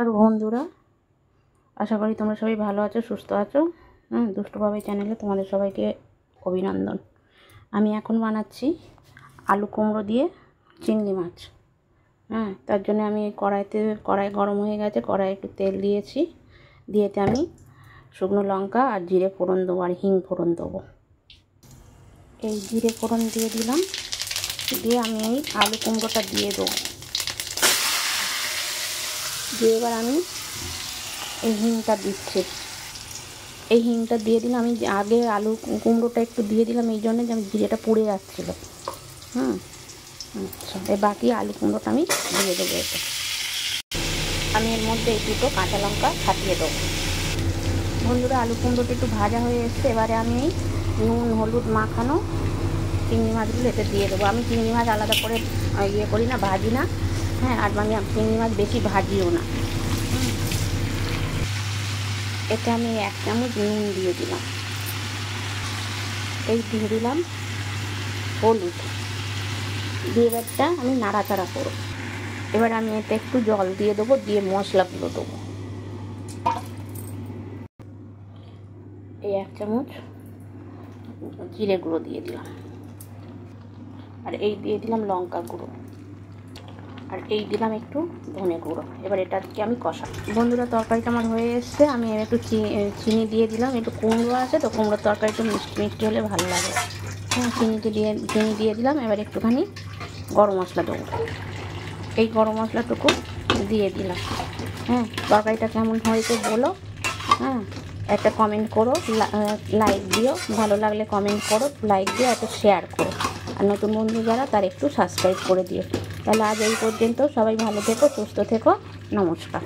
আর বন্ধুরা, আশা করি তোমরা সবাই ভালো আছো, সুস্থ আছো। দুষ্টুভাবে চ্যানেলে তোমাদের সবাইকে অভিনন্দন। আমি এখন বানাচ্ছি আলু কুমড়ো দিয়ে চিংড়ি মাছ। তার জন্য আমি কড়াই গরম হয়ে গেছে, কড়াই একটু তেল দিয়েছি, দিয়েতে আমি শুকনো লঙ্কা আর জিরে ফোড়ন দেবো আর হিং ফোড়ন দেবো। এই জিরে ফোড়ন দিয়ে দিলাম, দিয়ে আমি এই আলু কুমড়োটা দিয়ে দেবো। দিয়ে এবার আমি এই হিংটা দিচ্ছি। এই হিংটা দিয়ে দিলাম। আমি আগে আলু কুমড়োটা একটু দিয়ে দিলাম এই জন্য যে আমি জিরেটা পুড়ে যাচ্ছিলো। আচ্ছা, এই বাকি আলু কুমড়োটা আমি দিয়ে দেবো। এতে আমি এর মধ্যে এই দুটো কাঁচা লঙ্কা ছাটিয়ে দেবো। বন্ধুরা, আলু কুমড়োটা একটু ভাজা হয়ে এসছে। এবারে আমি এই নুন হলুদ মাখানো চিংড়ি মাছগুলো এতে দিয়ে দেবো। আমি চিংড়ি মাছ আলাদা করে করি না, ভাজি না। আর আমি চিংড়ি মাছ বেশি ভাজিও না। এতে আমি 1 চামচ নুন দিয়ে দিলাম। এই দিয়ে দিলাম হলুদ, দিয়ে এবারটা আমি নাড়াচাড়া করব। এবার আমি এতে একটু জল দিয়ে দেবো, দিয়ে মশলাগুলো দেবো। এই 1 চামচ জিরে গুঁড়ো দিয়ে দিলাম, আর এই দিয়ে দিলাম লঙ্কা গুঁড়ো, আর এই দিলাম একটু ধনে গুঁড়ো। এবার এটাকে আমি কষা। বন্ধুরা, তরকারিটা আমার হয়ে এসছে। আমি একটু চিনি দিয়ে দিলাম। একটু কুমড়ো আছে তো, কুমড়োর তরকারি একটু মিষ্টি মিষ্টি হলে ভালো লাগে। চিনি দিয়ে দিলাম। এবার একটুখানি গরম মশলা দেবো। এই গরম মশলাটুকু দিয়ে দিলাম। তরকারিটা কেমন হয়েছে বলো। একটা কমেন্ট করো, লাইক দিও। ভালো লাগলে কমেন্ট করো, লাইক দিও, একটা শেয়ার করো। আর নতুন বন্ধু যারা, তার একটু সাবস্ক্রাইব করে দিও। তাহলে আজ এই পর্যন্ত। সবাই ভালো থেকো, সুস্থ থেকো। নমস্কার।